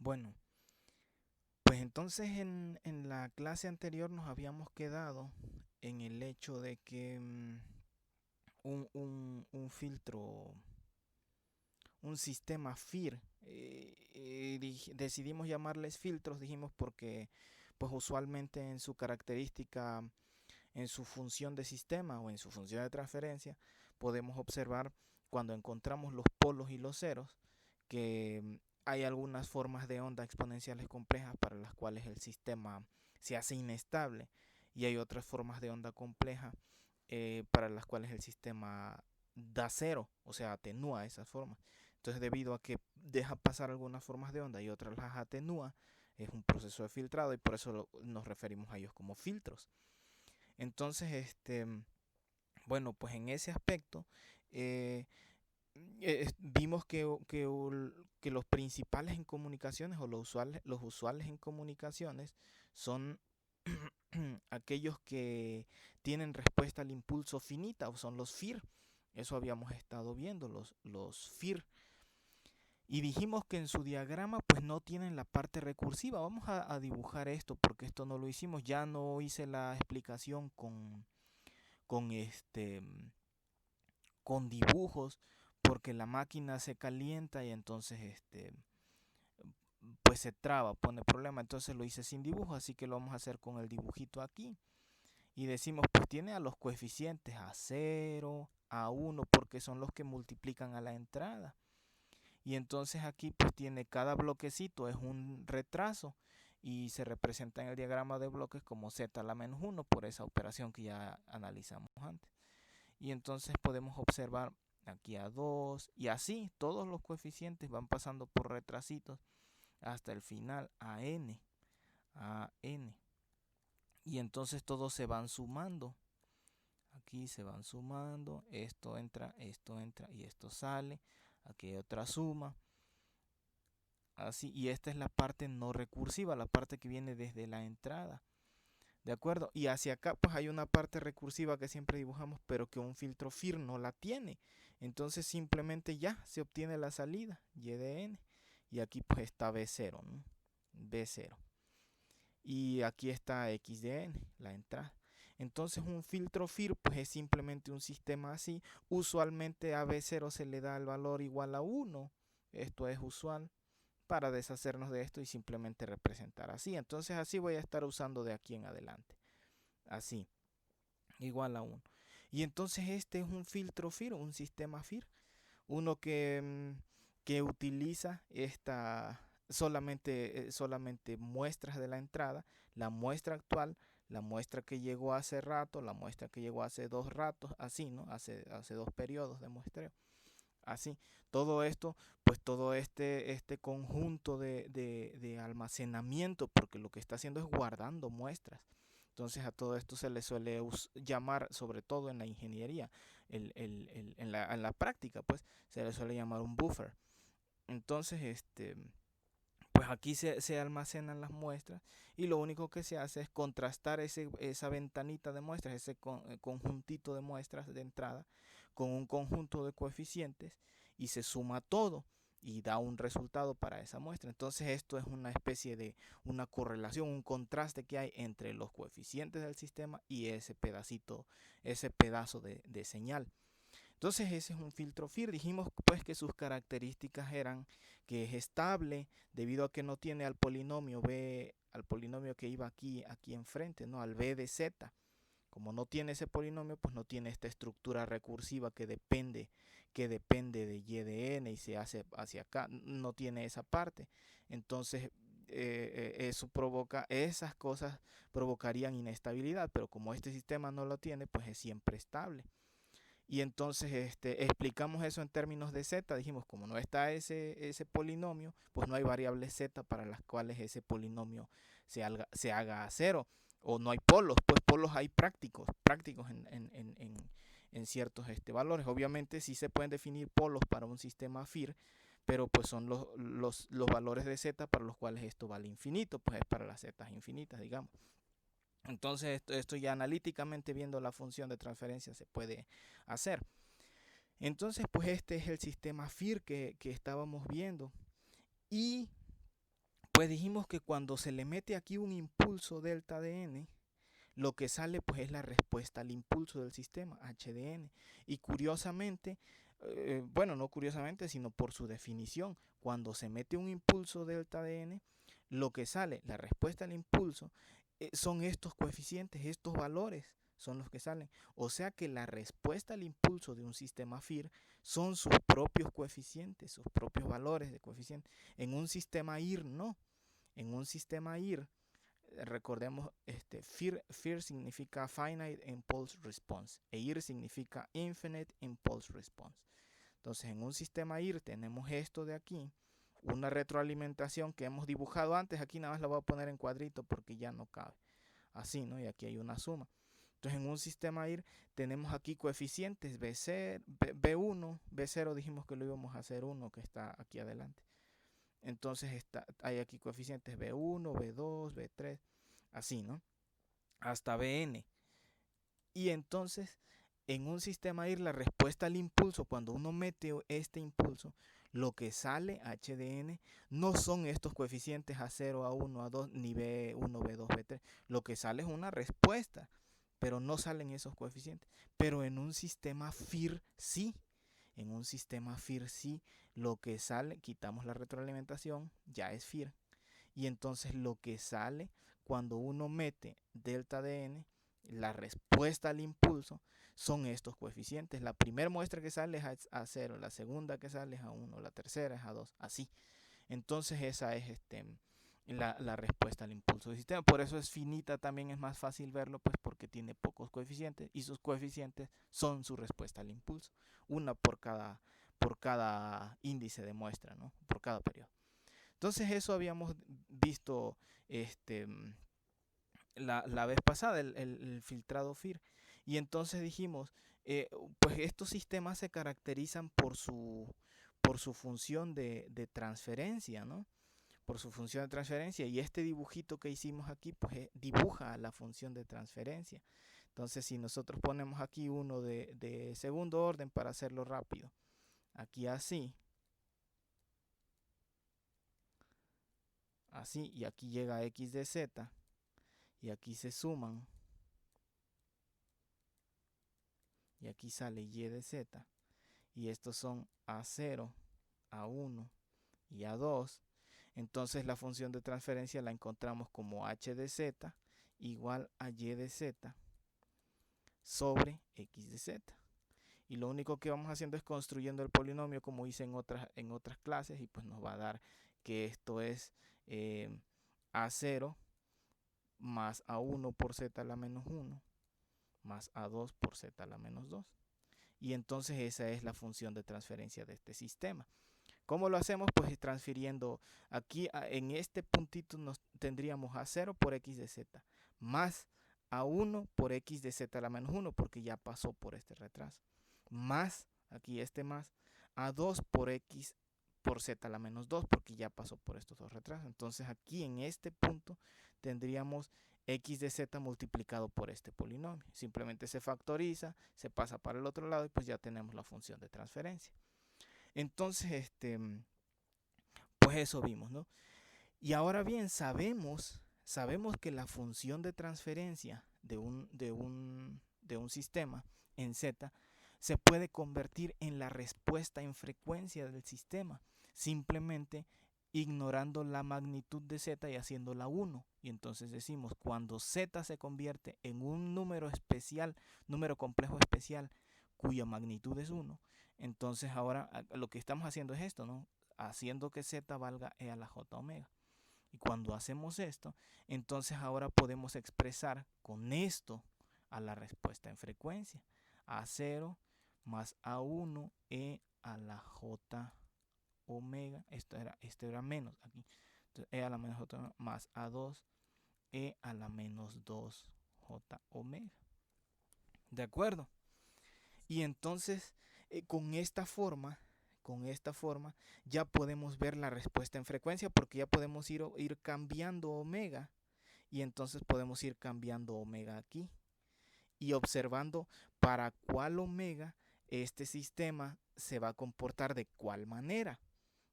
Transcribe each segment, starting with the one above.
Bueno, pues entonces en la clase anterior nos habíamos quedado en el hecho de que un filtro, un sistema FIR, decidimos llamarles filtros, dijimos porque pues usualmente en su característica, en su función de sistema o en su función de transferencia, podemos observar cuando encontramos los polos y los ceros que hay algunas formas de onda exponenciales complejas para las cuales el sistema se hace inestable y hay otras formas de onda compleja para las cuales el sistema da cero, o sea, atenúa esas formas. Entonces, debido a que deja pasar algunas formas de onda y otras las atenúa, es un proceso de filtrado y por eso nos referimos a ellos como filtros. Entonces, bueno, pues en ese aspecto eh, vimos que los principales en comunicaciones o los usuales en comunicaciones son aquellos que tienen respuesta al impulso finita o son los FIR. Eso habíamos estado viendo, los FIR. Y dijimos que en su diagrama pues no tienen la parte recursiva. Vamos a dibujar esto porque esto no lo hicimos. Ya no hice la explicación con con dibujos porque la máquina se calienta y entonces pues se traba, pone problema. Entonces lo hice sin dibujo, así que lo vamos a hacer con el dibujito aquí. Y decimos, pues tiene a los coeficientes a cero, a uno porque son los que multiplican a la entrada. Y entonces aquí pues tiene cada bloquecito, es un retraso y se representa en el diagrama de bloques como z a la menos uno por esa operación que ya analizamos antes. Y entonces podemos observar aquí a 2 y así todos los coeficientes van pasando por retrasitos hasta el final a n. Y entonces todos se van sumando. Aquí se van sumando, esto entra y esto sale. Aquí hay otra suma. Así, y esta es la parte no recursiva, la parte que viene desde la entrada. ¿De acuerdo? Y hacia acá pues hay una parte recursiva que siempre dibujamos, pero que un filtro FIR no la tiene. Entonces simplemente ya se obtiene la salida, y de n. Y aquí pues está B0, ¿no? B0. Y aquí está x de n, la entrada. Entonces un filtro FIR pues es simplemente un sistema así. Usualmente a B0 se le da el valor igual a 1. Esto es usual para deshacernos de esto y simplemente representar así. Entonces así voy a estar usando de aquí en adelante. Así, igual a 1. Y entonces este es un filtro FIR, un sistema FIR. Uno que utiliza solamente muestras de la entrada, la muestra actual, la muestra que llegó hace rato, la muestra que llegó hace dos ratos, así, ¿no? Hace dos periodos de muestreo. Así, todo esto, pues todo este conjunto de almacenamiento, porque lo que está haciendo es guardando muestras. Entonces a todo esto se le suele llamar, sobre todo en la ingeniería, en la práctica, pues se le suele llamar un buffer. Entonces, pues aquí se almacenan las muestras y lo único que se hace es contrastar esa ventanita de muestras, ese conjuntito de muestras de entrada con un conjunto de coeficientes y se suma todo y da un resultado para esa muestra. Entonces esto es una especie de una correlación, un contraste que hay entre los coeficientes del sistema y ese pedacito, ese pedazo de señal. Entonces ese es un filtro FIR. Dijimos pues que sus características eran que es estable debido a que no tiene al polinomio b, al polinomio que iba aquí enfrente, ¿no? Al b de z. Como no tiene ese polinomio, pues no tiene esta estructura recursiva que depende de y de n y se hace hacia acá. No tiene esa parte. Entonces eso provoca, esas cosas provocarían inestabilidad, pero como este sistema no lo tiene, pues es siempre estable. Y entonces explicamos eso en términos de z. Dijimos, como no está ese polinomio, pues no hay variables z para las cuales ese polinomio se haga a cero. O no hay polos, pues polos hay prácticos en ciertos valores. Obviamente sí se pueden definir polos para un sistema FIR, pero pues son los valores de z para los cuales esto vale infinito, pues es para las z infinitas, digamos. Entonces esto ya analíticamente viendo la función de transferencia se puede hacer. Entonces pues este es el sistema FIR que estábamos viendo y Pues dijimos que cuando se le mete aquí un impulso delta de n, lo que sale pues es la respuesta al impulso del sistema, h de n. Y curiosamente, bueno, no curiosamente, sino por su definición, cuando se mete un impulso delta de n, lo que sale, la respuesta al impulso, son estos coeficientes, estos valores son los que salen. O sea que la respuesta al impulso de un sistema FIR son sus propios coeficientes, sus propios valores de coeficiente. En un sistema IR no. En un sistema IR, recordemos, FIR significa Finite Impulse Response e IR significa Infinite Impulse Response. Entonces, en un sistema IR tenemos esto de aquí, una retroalimentación que hemos dibujado antes. Aquí nada más la voy a poner en cuadrito porque ya no cabe. Así, ¿no? Y aquí hay una suma. Entonces, en un sistema IR tenemos aquí coeficientes B1, B0 dijimos que lo íbamos a hacer 1, que está aquí adelante. Entonces hay aquí coeficientes B1, B2, B3, así, ¿no? Hasta Bn. Y entonces, en un sistema IR, la respuesta al impulso, cuando uno mete este impulso, lo que sale, h de n, no son estos coeficientes A0, A1, A2, ni B1, B2, B3. Lo que sale es una respuesta, pero no salen esos coeficientes. Pero en un sistema FIR sí. En un sistema FIR sí, lo que sale, quitamos la retroalimentación, ya es FIR. Y entonces lo que sale cuando uno mete delta de n, la respuesta al impulso, son estos coeficientes. La primera muestra que sale es A0, la segunda que sale es A1, la tercera es A2, así. Entonces esa es la respuesta al impulso del sistema. Por eso es finita, también es más fácil verlo, pues porque tiene pocos coeficientes y sus coeficientes son su respuesta al impulso. Una por cada índice de muestra, ¿no? Por cada periodo. Entonces eso habíamos visto la vez pasada, el filtrado FIR. Y entonces dijimos, pues estos sistemas se caracterizan por su función de transferencia, ¿no? Por su función de transferencia. Y este dibujito que hicimos aquí, pues dibuja la función de transferencia. Entonces, si nosotros ponemos aquí uno de segundo orden para hacerlo rápido, aquí así, y aquí llega x de z, y aquí se suman, y aquí sale y de z, y estos son A0, A1 y A2. Entonces la función de transferencia la encontramos como h de z igual a y de z sobre x de z. Y lo único que vamos haciendo es construyendo el polinomio como hice en otras clases, y pues nos va a dar que esto es A0 más A1 por z a la menos 1 más A2 por z a la menos 2. Y entonces esa es la función de transferencia de este sistema. ¿Cómo lo hacemos? Pues transfiriendo aquí en este puntito nos tendríamos A0 por x de z más A1 por x de z a la menos 1 porque ya pasó por este retraso, más aquí más A2 por x por z a la menos 2 porque ya pasó por estos dos retrasos. Entonces aquí en este punto tendríamos x de z multiplicado por este polinomio. Simplemente se factoriza, se pasa para el otro lado y pues ya tenemos la función de transferencia. Entonces, pues eso vimos, ¿no? Y ahora bien, sabemos que la función de transferencia de un sistema en z se puede convertir en la respuesta en frecuencia del sistema, simplemente ignorando la magnitud de z y haciéndola 1. Y entonces decimos, cuando z se convierte en un número especial, número complejo especial, cuya magnitud es 1, entonces ahora lo que estamos haciendo es esto, ¿no? Haciendo que z valga e a la j omega. Y cuando hacemos esto, entonces ahora podemos expresar con esto a la respuesta en frecuencia. A0 más A1 e a la j omega. Esto era menos aquí. Entonces, e a la menos j omega más A2 e a la menos 2 j omega. ¿De acuerdo? Y entonces, con esta forma ya podemos ver la respuesta en frecuencia porque ya podemos ir cambiando omega, y entonces podemos ir cambiando omega aquí y observando para cuál omega este sistema se va a comportar de cuál manera.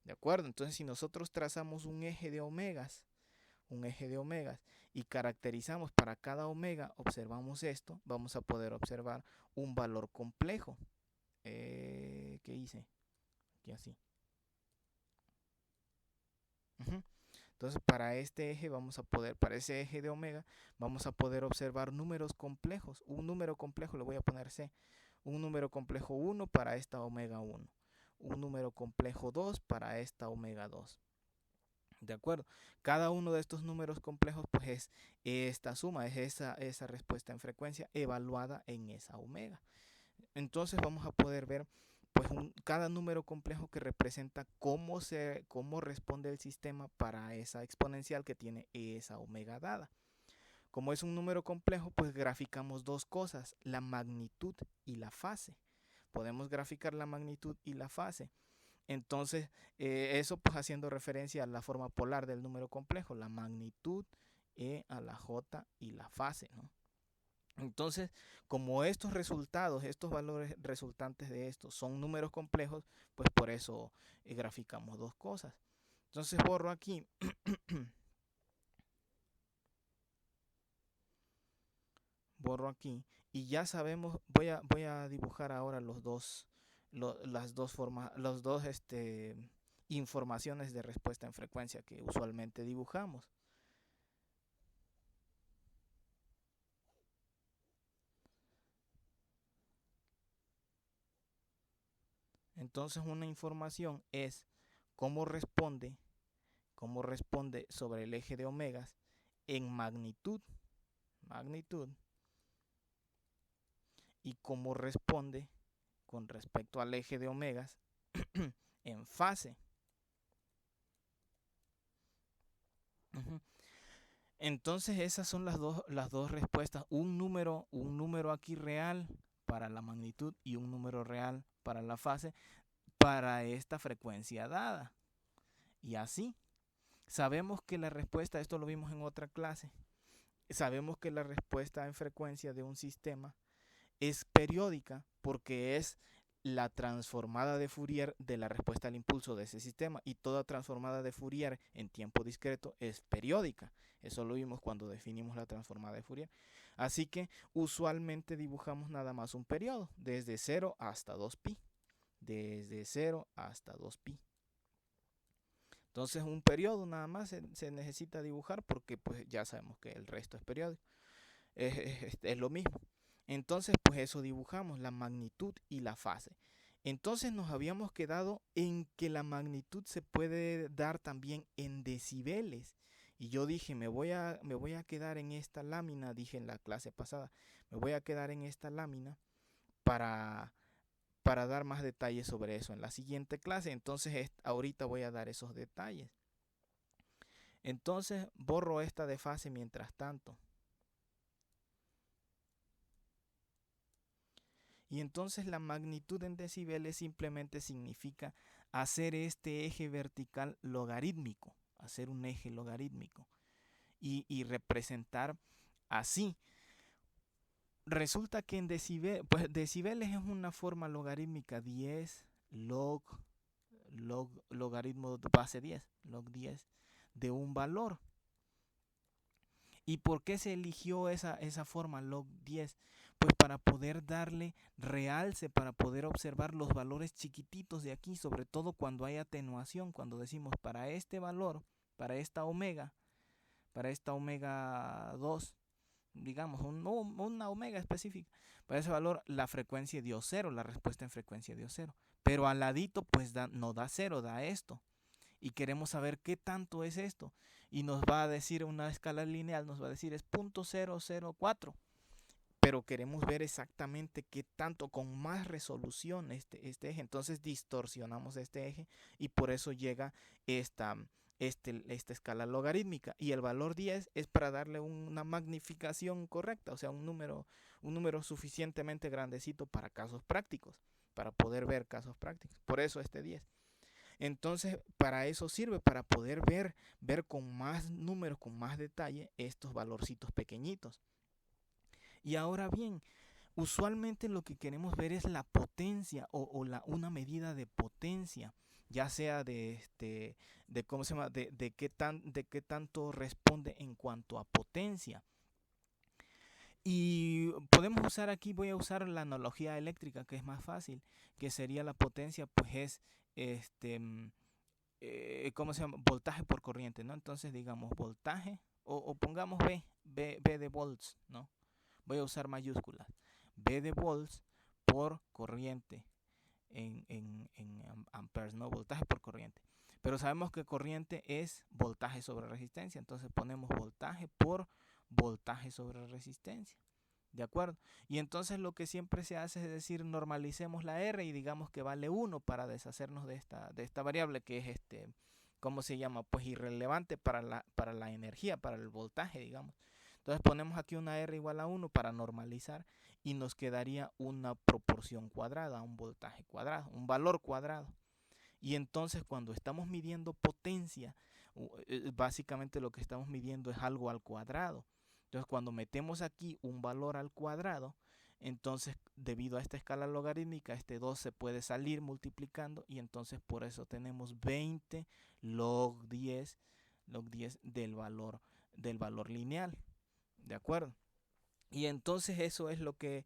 ¿De acuerdo? Entonces, si nosotros trazamos un eje de omegas, y caracterizamos para cada omega, observamos esto, vamos a poder observar un valor complejo. ¿Qué hice? Aquí así. Entonces, para este eje para ese eje de omega, vamos a poder observar números complejos. Un número complejo le voy a poner C. Un número complejo 1 para esta omega 1. Un número complejo 2 para esta omega 2. ¿De acuerdo? Cada uno de estos números complejos pues es esta suma, es esa respuesta en frecuencia evaluada en esa omega. Entonces vamos a poder ver pues cada número complejo que representa cómo responde el sistema para esa exponencial que tiene esa omega dada. Como es un número complejo, pues graficamos dos cosas, la magnitud y la fase. Podemos graficar la magnitud y la fase. Entonces, eso pues haciendo referencia a la forma polar del número complejo, la magnitud, E a la J y la fase, ¿no? Entonces, como estos resultados, estos valores resultantes de estos son números complejos, pues por eso graficamos dos cosas. Entonces borro aquí. Borro aquí. Y ya sabemos, voy a dibujar ahora las dos formas, informaciones de respuesta en frecuencia que usualmente dibujamos. Entonces una información es cómo responde sobre el eje de omegas en magnitud, y cómo responde con respecto al eje de omegas en fase. Entonces esas son las dos respuestas, un número aquí real para la magnitud y un número real para la fase para esta frecuencia dada. Y así, sabemos que la respuesta, esto lo vimos en otra clase, sabemos que la respuesta en frecuencia de un sistema es periódica porque es la transformada de Fourier de la respuesta al impulso de ese sistema, y toda transformada de Fourier en tiempo discreto es periódica. Eso lo vimos cuando definimos la transformada de Fourier. Así que usualmente dibujamos nada más un periodo, desde 0 hasta 2pi. Desde 0 hasta 2pi. Entonces un periodo nada más se necesita dibujar porque pues ya sabemos que el resto es periódico. Es lo mismo. Entonces pues eso dibujamos, la magnitud y la fase. Entonces nos habíamos quedado en que la magnitud se puede dar también en decibeles. Y yo dije, me voy a quedar en esta lámina, dije en la clase pasada, me voy a quedar en esta lámina para dar más detalles sobre eso en la siguiente clase. Entonces ahorita voy a dar esos detalles. Entonces borro esta de fase mientras tanto. Y entonces la magnitud en decibeles simplemente significa hacer este eje vertical logarítmico, hacer un eje logarítmico y representar así. Resulta que en decibeles es una forma logarítmica 10 logaritmo de base 10, log 10 de un valor. ¿Y por qué se eligió esa forma log 10? Pues para poder darle realce, para poder observar los valores chiquititos de aquí, sobre todo cuando hay atenuación, cuando decimos para este valor, para esta omega 2, digamos, una omega específica, para ese valor la frecuencia dio 0, la respuesta en frecuencia dio 0. Pero al ladito pues no da 0, da esto. Y queremos saber qué tanto es esto. Y nos va a decir una escala lineal, nos va a decir es 0.004. Pero queremos ver exactamente qué tanto, con más resolución este eje. Entonces distorsionamos este eje y por eso llega esta escala logarítmica. Y el valor 10 es para darle una magnificación correcta, o sea, un número suficientemente grandecito para casos prácticos, para poder ver casos prácticos. Por eso este 10. Entonces, para eso sirve, para poder ver con más números, con más detalle, estos valorcitos pequeñitos. Y ahora bien, usualmente lo que queremos ver es la potencia o una medida de potencia. ya sea de cómo se llama, de qué tanto responde en cuanto a potencia. Y podemos usar aquí, voy a usar la analogía eléctrica, que es más fácil, que sería la potencia, pues es este, ¿cómo se llama? Voltaje por corriente, ¿no? Entonces digamos voltaje, o pongamos B de volts, ¿no? Voy a usar mayúsculas. B de volts por corriente en amperes, ¿no? Voltaje por corriente. Pero sabemos que corriente es voltaje sobre resistencia, entonces ponemos voltaje por voltaje sobre resistencia. ¿De acuerdo? Y entonces lo que siempre se hace es decir, normalicemos la R y digamos que vale 1 para deshacernos de esta variable que es ¿cómo se llama? Pues irrelevante para la energía, para el voltaje, digamos. Entonces ponemos aquí una R igual a 1 para normalizar y nos quedaría una proporción cuadrada, un voltaje cuadrado, un valor cuadrado. Y entonces cuando estamos midiendo potencia, básicamente lo que estamos midiendo es algo al cuadrado. Entonces cuando metemos aquí un valor al cuadrado, entonces debido a esta escala logarítmica, este 2 se puede salir multiplicando y entonces por eso tenemos 20 log 10 del valor lineal. ¿De acuerdo? Y entonces eso es lo que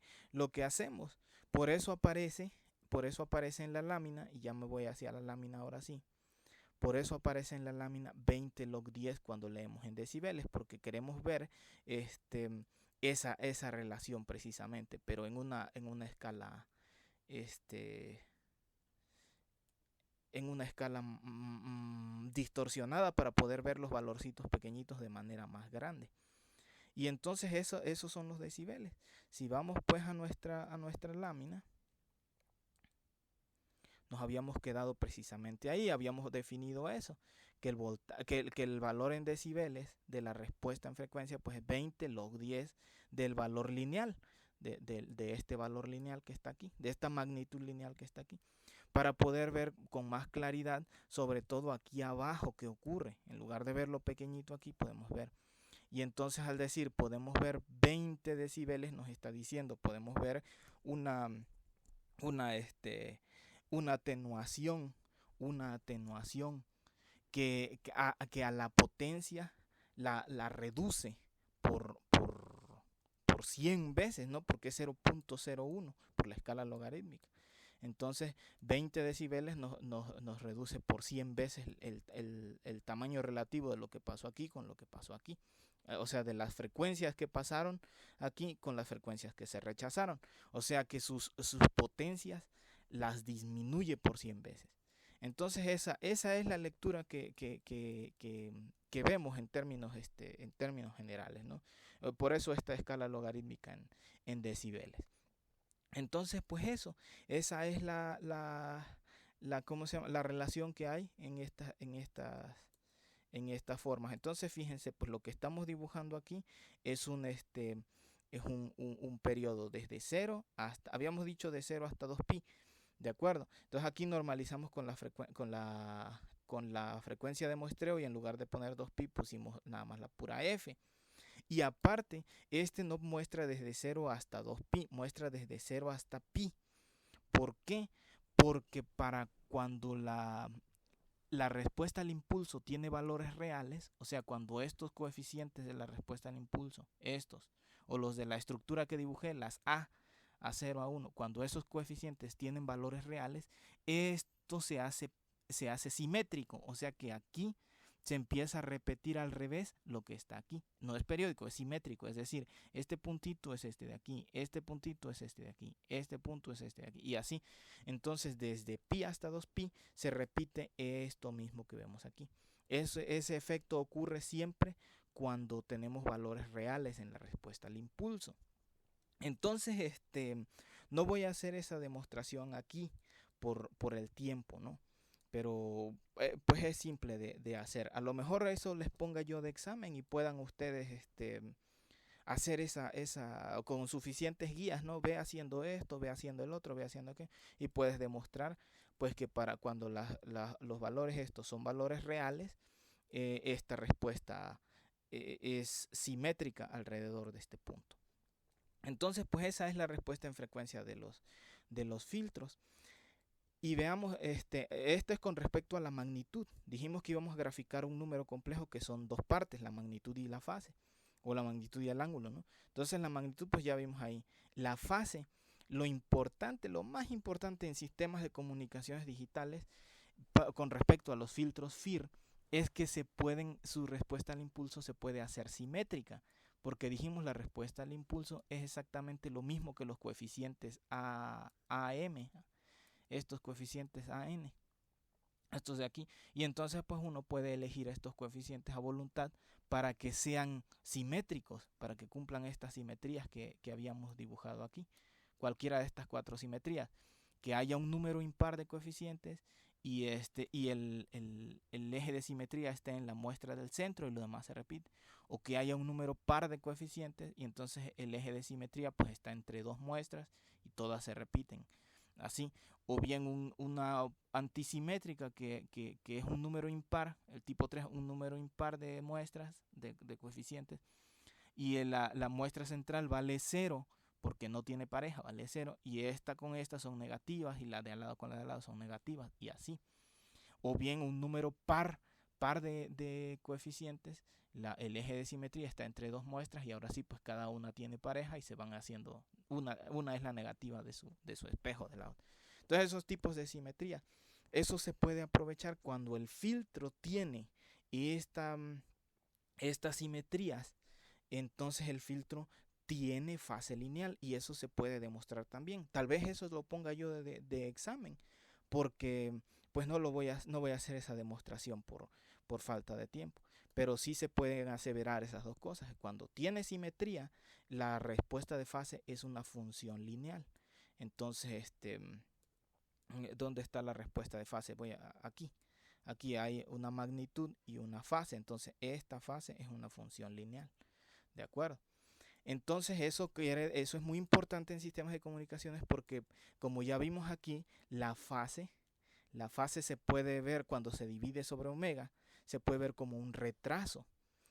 hacemos. Por eso aparece, por eso aparece en la lámina, y ya me voy hacia la lámina ahora sí. Por eso aparece en la lámina 20 log 10 cuando leemos en decibeles, porque queremos ver esa relación precisamente, pero en una escala este, en una escala distorsionada para poder ver los valorcitos pequeñitos de manera más grande. Y entonces esos son los decibeles. Si vamos pues a nuestra lámina, nos habíamos quedado precisamente ahí, habíamos definido eso, que el valor en decibeles de la respuesta en frecuencia pues es 20 log 10 del valor lineal, de este valor lineal que está aquí, de esta magnitud lineal que está aquí, para poder ver con más claridad, sobre todo aquí abajo, qué ocurre. En lugar de verlo pequeñito aquí, podemos ver. Y entonces al decir podemos ver 20 decibeles, nos está diciendo, podemos ver una, una, este, una atenuación, una atenuación que a la potencia la reduce por 100 veces, ¿no? Porque es 0.01 por la escala logarítmica. Entonces, 20 decibeles nos reduce por 100 veces el tamaño relativo de lo que pasó aquí con lo que pasó aquí. O sea, de las frecuencias que pasaron aquí con las frecuencias que se rechazaron. O sea que sus potencias las disminuye por 100 veces. Entonces esa es la lectura que vemos en términos generales, ¿no? Por eso esta escala logarítmica en decibeles. Entonces, pues esa es ¿cómo se llama? La relación que hay en estas formas. Entonces, fíjense, pues lo que estamos dibujando aquí es un periodo desde 0 hasta, habíamos dicho de 0 hasta 2pi, ¿de acuerdo? Entonces aquí normalizamos con la frecuencia de muestreo y en lugar de poner 2pi pusimos nada más la pura f. Y aparte, no muestra desde 0 hasta 2pi, muestra desde 0 hasta pi. ¿Por qué? Porque para cuando la respuesta al impulso tiene valores reales, o sea, cuando estos coeficientes de la respuesta al impulso, o los de la estructura que dibujé, las a 0, a 1, cuando esos coeficientes tienen valores reales, esto se hace simétrico, o sea que aquí se empieza a repetir al revés lo que está aquí. No es periódico, es simétrico, es decir, este puntito es este de aquí, este puntito es este de aquí, este punto es este de aquí, y así. Entonces, desde pi hasta 2pi se repite esto mismo que vemos aquí. Ese efecto ocurre siempre cuando tenemos valores reales en la respuesta al impulso. Entonces, no voy a hacer esa demostración aquí por el tiempo, ¿no? Pero pues es simple de hacer. A lo mejor eso les ponga yo de examen y puedan ustedes hacer esa con suficientes guías, ¿no? Ve haciendo esto, ve haciendo el otro, ve haciendo aquello, y puedes demostrar pues que para cuando los valores estos son valores reales, esta respuesta es simétrica alrededor de este punto. Entonces, pues esa es la respuesta en frecuencia de los filtros. Y veamos, esto es con respecto a la magnitud. Dijimos que íbamos a graficar un número complejo que son dos partes, la magnitud y la fase, o la magnitud y el ángulo, ¿no? Entonces la magnitud pues ya vimos ahí. La fase, lo importante, lo más importante en sistemas de comunicaciones digitales con respecto a los filtros FIR es que su respuesta al impulso se puede hacer simétrica, porque dijimos la respuesta al impulso es exactamente lo mismo que los coeficientes AM, estos coeficientes AN, estos de aquí, y entonces pues uno puede elegir estos coeficientes a voluntad para que sean simétricos, para que cumplan estas simetrías que habíamos dibujado aquí, cualquiera de estas cuatro simetrías, que haya un número impar de coeficientes y el eje de simetría esté en la muestra del centro y lo demás se repite, o que haya un número par de coeficientes y entonces el eje de simetría pues está entre dos muestras y todas se repiten así, o bien una antisimétrica que es un número impar, el tipo 3, un número impar de muestras de coeficientes, y la muestra central vale 0 porque no tiene pareja, vale 0, y esta con esta son negativas y la de al lado con la de al lado son negativas, y así. O bien un número par de coeficientes, el eje de simetría está entre dos muestras y ahora sí pues cada una tiene pareja y se van haciendo, una es la negativa de su espejo de la otra. Entonces esos tipos de simetría, eso se puede aprovechar cuando el filtro tiene esta, estas simetrías, entonces el filtro tiene fase lineal y eso se puede demostrar también. Tal vez eso lo ponga yo de examen, porque pues no voy a hacer esa demostración por falta de tiempo. Pero sí se pueden aseverar esas dos cosas. Cuando tiene simetría, la respuesta de fase es una función lineal. Entonces, ¿dónde está la respuesta de fase? Aquí. Aquí hay una magnitud y una fase. Entonces, esta fase es una función lineal. ¿De acuerdo? Entonces eso es muy importante en sistemas de comunicaciones porque como ya vimos aquí, la fase se puede ver cuando se divide sobre omega, se puede ver como un retraso.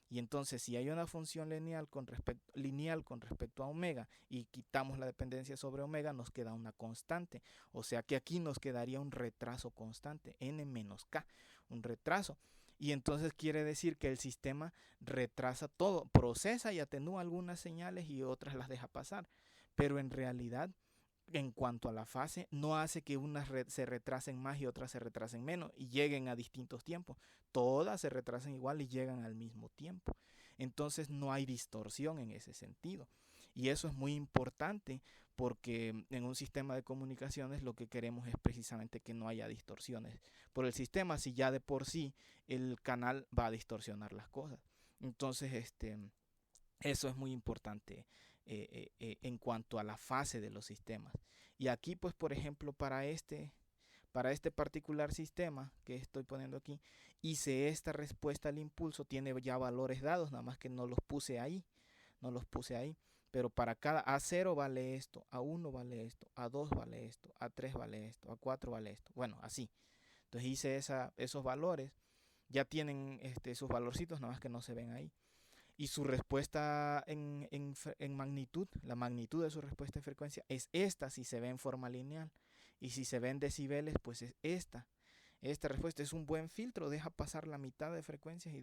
Y entonces si hay una función lineal con respecto a omega y quitamos la dependencia sobre omega, nos queda una constante. O sea que aquí nos quedaría un retraso constante, n menos k, un retraso. Y entonces quiere decir que el sistema retrasa todo, procesa y atenúa algunas señales y otras las deja pasar. Pero en realidad, en cuanto a la fase, no hace que unas se retrasen más y otras se retrasen menos y lleguen a distintos tiempos. Todas se retrasan igual y llegan al mismo tiempo. Entonces no hay distorsión en ese sentido. Y eso es muy importante porque en un sistema de comunicaciones lo que queremos es precisamente que no haya distorsiones por el sistema, si ya de por sí el canal va a distorsionar las cosas. Entonces, eso es muy importante en cuanto a la fase de los sistemas. Y aquí, pues, por ejemplo, para este particular sistema que estoy poniendo aquí, hice esta respuesta al impulso, tiene ya valores dados, nada más que no los puse ahí, pero para cada A0 vale esto, A1 vale esto, A2 vale esto, A3 vale esto, A4 vale esto, bueno, así. Entonces hice esos valores, ya tienen esos valorcitos, nada más que no se ven ahí. Y su respuesta en magnitud, la magnitud de su respuesta en frecuencia es esta si se ve en forma lineal. Y si se ve en decibeles, pues es esta. Esta respuesta es un buen filtro, deja pasar la mitad de frecuencias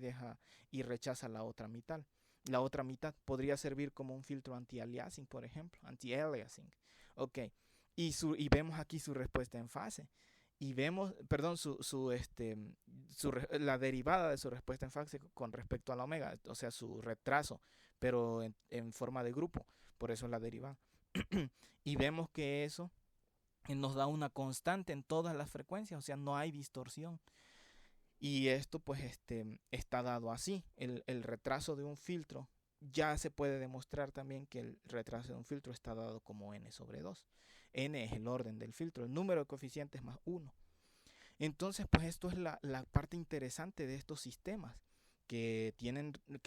y rechaza la otra mitad. La otra mitad podría servir como un filtro anti-aliasing, por ejemplo, anti-aliasing. Ok, y vemos aquí su respuesta en fase. Y vemos, perdón, la derivada de su respuesta en fase con respecto a la omega, o sea, su retraso, pero en forma de grupo, por eso es la derivada. Y vemos que eso nos da una constante en todas las frecuencias, o sea, no hay distorsión. Y esto pues está dado así. El retraso de un filtro, ya se puede demostrar también que el retraso de un filtro está dado como n sobre 2. N es el orden del filtro, el número de coeficientes más 1. Entonces, pues esto es la parte interesante de estos sistemas, que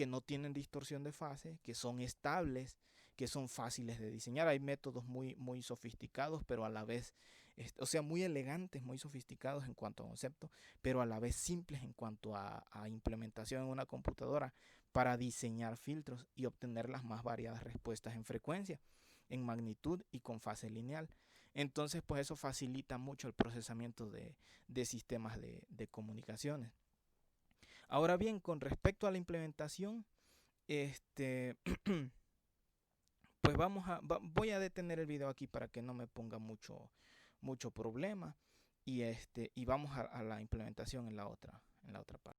no tienen distorsión de fase, que son estables, que son fáciles de diseñar. Hay métodos muy, muy sofisticados, pero a la vez, o sea, muy elegantes, muy sofisticados en cuanto a concepto, pero a la vez simples en cuanto a implementación en una computadora para diseñar filtros y obtener las más variadas respuestas en frecuencia, en magnitud y con fase lineal. Entonces, pues eso facilita mucho el procesamiento de sistemas de comunicaciones. Ahora bien, con respecto a la implementación, este, pues voy a detener el video aquí para que no me ponga mucho problema y vamos a la implementación en la otra parte.